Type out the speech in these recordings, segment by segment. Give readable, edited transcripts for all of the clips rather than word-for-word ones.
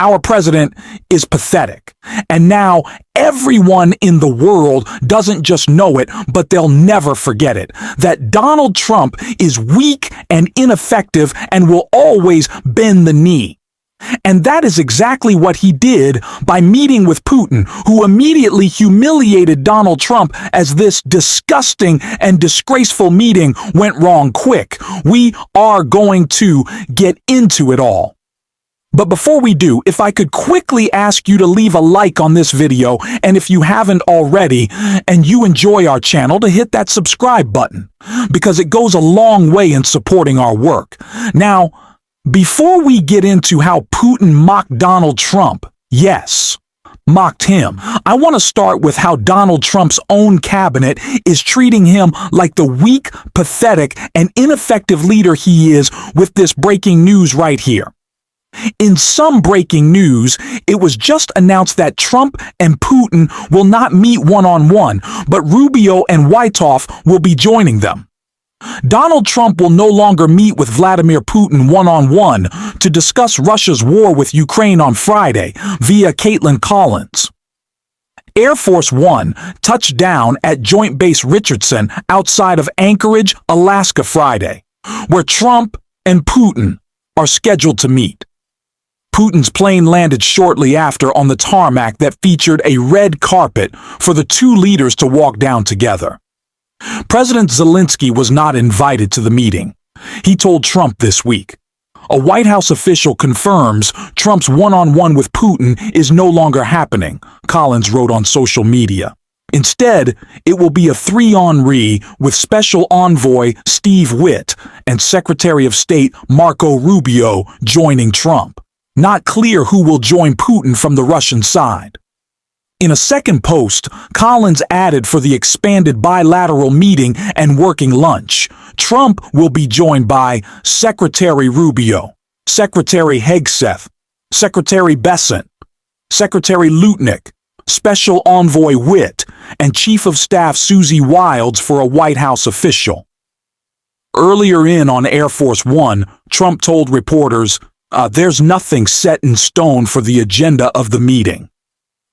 Our president is pathetic. And now everyone in the world doesn't just know it, but they'll never forget it. That Donald Trump is weak and ineffective and will always bend the knee. And that is exactly what he did by meeting with Putin, who immediately humiliated Donald Trump as this disgusting and disgraceful meeting went wrong quick. We are going to get into it all. But before we do, if I could quickly ask you to leave a like on this video, and if you haven't already, and you enjoy our channel, to hit that subscribe button, because it goes a long way in supporting our work. Now, before we get into how Putin mocked Donald Trump, yes, mocked him, I want to start with how Donald Trump's own cabinet is treating him like the weak, pathetic, and ineffective leader he is with this breaking news right here. In some breaking news, it was just announced that Trump and Putin will not meet one-on-one, but Rubio and Wyckoff will be joining them. Donald Trump will no longer meet with Vladimir Putin one-on-one to discuss Russia's war with Ukraine on Friday, via Caitlin Collins. Air Force One touched down at Joint Base Richardson outside of Anchorage, Alaska Friday, where Trump and Putin are scheduled to meet. Putin's plane landed shortly after on the tarmac that featured a red carpet for the two leaders to walk down together. President Zelensky was not invited to the meeting. He told Trump this week. A White House official confirms Trump's one-on-one with Putin is no longer happening, Collins wrote on social media. Instead, it will be a three-on-three with Special Envoy Steve Witt and Secretary of State Marco Rubio joining Trump. Not clear who will join Putin from the Russian side. In a second post, Collins added for the expanded bilateral meeting and working lunch, Trump will be joined by Secretary Rubio, Secretary Hegseth, Secretary Bessent, Secretary Lutnick, Special Envoy Witt, and Chief of Staff Susie Wilds for a White House official. Earlier on Air Force One, Trump told reporters, there's nothing set in stone for the agenda of the meeting.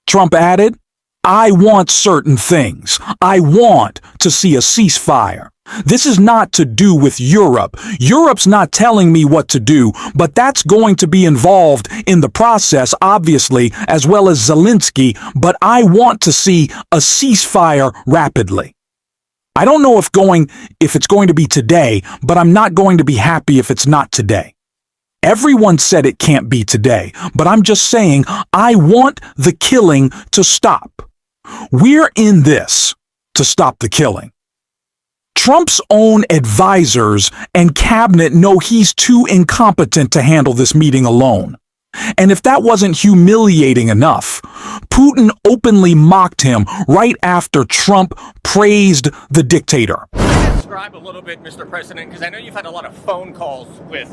Trump added, I want certain things. I want to see a ceasefire. This is not to do with Europe. Europe's not telling me what to do, but that's going to be involved in the process, obviously, as well as Zelensky, but I want to see a ceasefire rapidly. I don't know if it's going to be today, but I'm not going to be happy if it's not today. Everyone said it can't be today, but I'm just saying I want the killing to stop. We're in this to stop the killing. Trump's own advisors and cabinet know he's too incompetent to handle this meeting alone. And if that wasn't humiliating enough, Putin openly mocked him right after Trump praised the dictator. Describe a little bit, Mr. President, because I know you've had a lot of phone calls with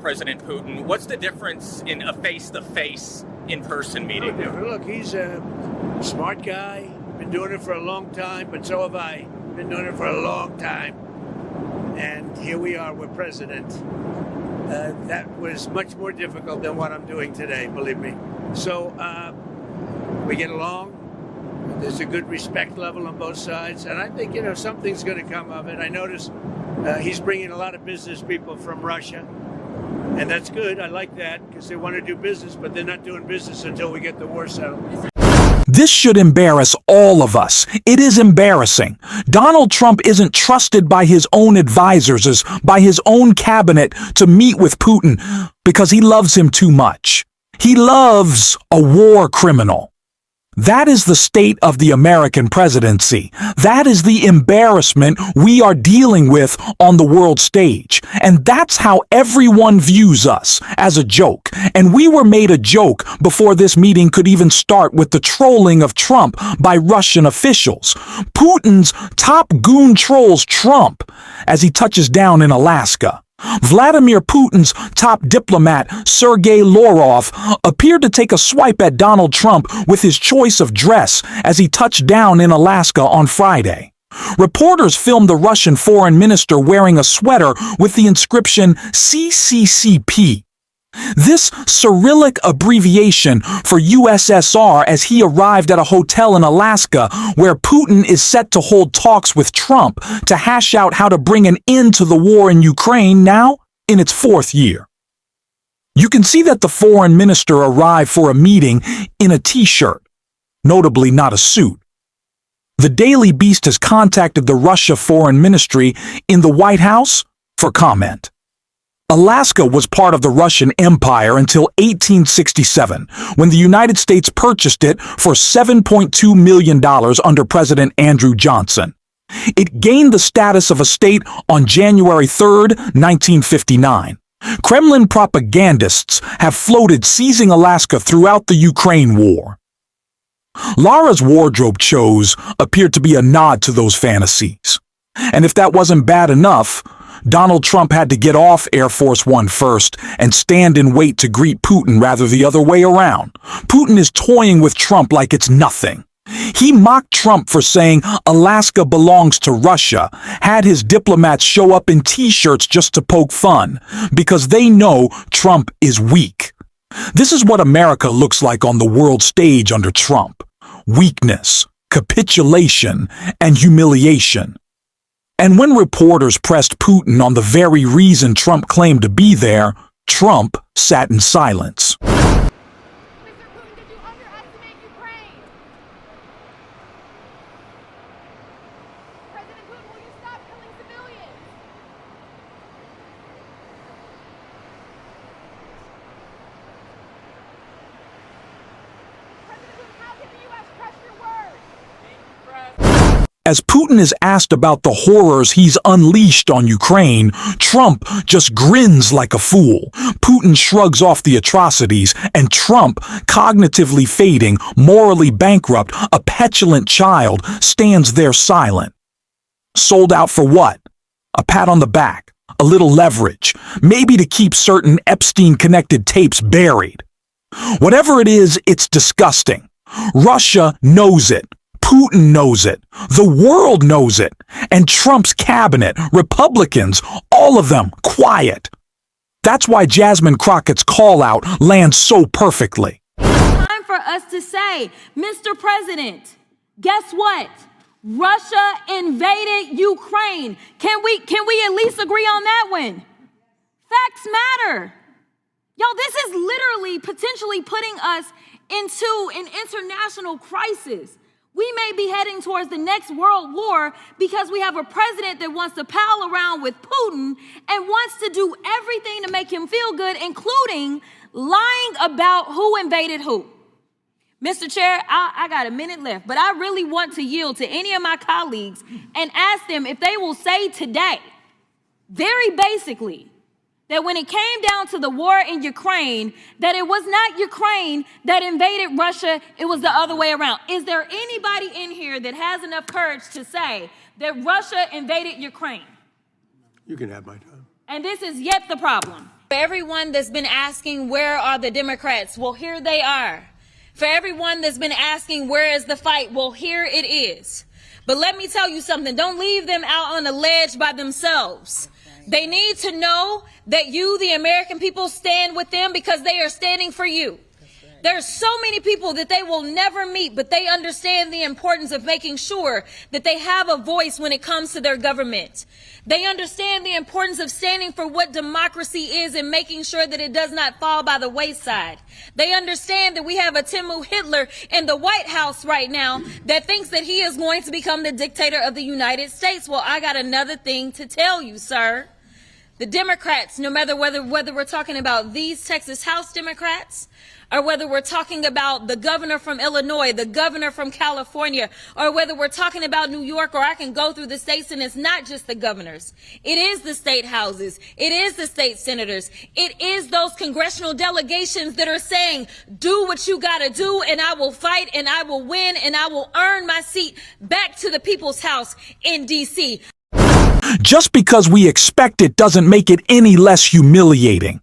President Putin. What's the difference in a face-to-face, in-person meeting? Look, he's a smart guy, been doing it for a long time, but so have I. Been doing it for a long time. And here we are with President. That was much more difficult than what I'm doing today, believe me. So we get along. There's a good respect level on both sides. And I think, something's going to come of it. I notice he's bringing a lot of business people from Russia. And that's good. I like that because they want to do business, but they're not doing business until we get the war settled. This should embarrass all of us. It is embarrassing. Donald Trump isn't trusted by his own advisors, by his own cabinet to meet with Putin because he loves him too much. He loves a war criminal. That is the state of the American presidency. That is the embarrassment we are dealing with on the world stage. And that's how everyone views us, as a joke. And we were made a joke before this meeting could even start with the trolling of Trump by Russian officials. Putin's top goon trolls Trump as he touches down in Alaska. Vladimir Putin's top diplomat, Sergei Lavrov, appeared to take a swipe at Donald Trump with his choice of dress as he touched down in Alaska on Friday. Reporters filmed the Russian foreign minister wearing a sweater with the inscription CCCP. This Cyrillic abbreviation for USSR as he arrived at a hotel in Alaska where Putin is set to hold talks with Trump to hash out how to bring an end to the war in Ukraine now in its 4th year. You can see that the foreign minister arrived for a meeting in a t-shirt, notably not a suit. The Daily Beast has contacted the Russia Foreign Ministry in the White House for comment. Alaska was part of the Russian Empire until 1867, when the United States purchased it for $7.2 million under President Andrew Johnson. It gained the status of a state on January 3, 1959. Kremlin propagandists have floated seizing Alaska throughout the Ukraine war. Lara's wardrobe chose appeared to be a nod to those fantasies. And if that wasn't bad enough, Donald Trump had to get off Air Force One first and stand and wait to greet Putin rather the other way around. Putin is toying with Trump like it's nothing. He mocked Trump for saying Alaska belongs to Russia, had his diplomats show up in t-shirts just to poke fun, because they know Trump is weak. This is what America looks like on the world stage under Trump. Weakness, capitulation, and humiliation. And when reporters pressed Putin on the very reason Trump claimed to be there, Trump sat in silence. Mr. Putin, did you underestimate Ukraine? President Putin, will you stop killing civilians? President Putin, how can the U.S. trust your words? As Putin is asked about the horrors he's unleashed on Ukraine, Trump just grins like a fool. Putin shrugs off the atrocities, and Trump, cognitively fading, morally bankrupt, a petulant child, stands there silent. Sold out for what? A pat on the back, a little leverage, maybe to keep certain Epstein-connected tapes buried. Whatever it is, it's disgusting. Russia knows it. Putin knows it. The world knows it. And Trump's cabinet, Republicans, all of them, quiet. That's why Jasmine Crockett's call-out lands so perfectly. Time for us to say, Mr. President, guess what? Russia invaded Ukraine. Can we at least agree on that one? Facts matter. Y'all, this is literally potentially putting us into an international crisis. We may be heading towards the next world war because we have a president that wants to pal around with Putin and wants to do everything to make him feel good, including lying about who invaded who. Mr. Chair, I got a minute left, but I really want to yield to any of my colleagues and ask them if they will say today, very basically, that when it came down to the war in Ukraine, that it was not Ukraine that invaded Russia, it was the other way around. Is there anybody in here that has enough courage to say that Russia invaded Ukraine? You can have my time. And this is yet the problem. For everyone that's been asking, where are the Democrats? Well, here they are. For everyone that's been asking, where is the fight? Well, here it is. But let me tell you something. Don't leave them out on a ledge by themselves. They need to know that you, the American people, stand with them because they are standing for you. There's so many people that they will never meet, but they understand the importance of making sure that they have a voice when it comes to their government. They understand the importance of standing for what democracy is and making sure that it does not fall by the wayside. They understand that we have a Timu Hitler in the White House right now that thinks that he is going to become the dictator of the United States. Well, I got another thing to tell you, sir. The Democrats, no matter whether we're talking about these Texas House Democrats, or whether we're talking about the governor from Illinois, the governor from California, or whether we're talking about New York, or I can go through the states and it's not just the governors. It is the state houses. It is the state senators. It is those congressional delegations that are saying, do what you got to do and I will fight and I will win and I will earn my seat back to the people's house in D.C. Just because we expect it doesn't make it any less humiliating.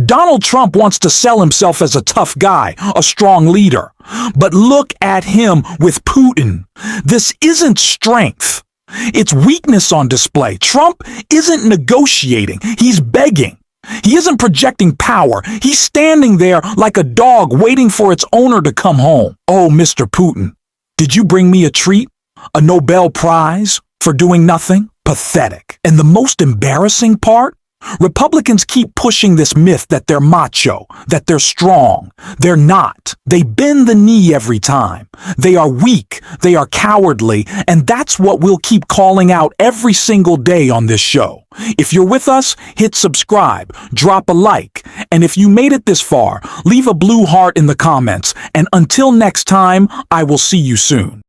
Donald Trump wants to sell himself as a tough guy, a strong leader. But look at him with Putin. This isn't strength. It's weakness on display. Trump isn't negotiating. He's begging. He isn't projecting power. He's standing there like a dog waiting for its owner to come home. Oh, Mr. Putin, did you bring me a treat? A Nobel Prize for doing nothing? Pathetic. And the most embarrassing part? Republicans keep pushing this myth that they're macho, that they're strong. They're not. They bend the knee every time. They are weak, they are cowardly, and that's what we'll keep calling out every single day on this show. If you're with us, hit subscribe, drop a like, and if you made it this far, leave a blue heart in the comments, and until next time, I will see you soon.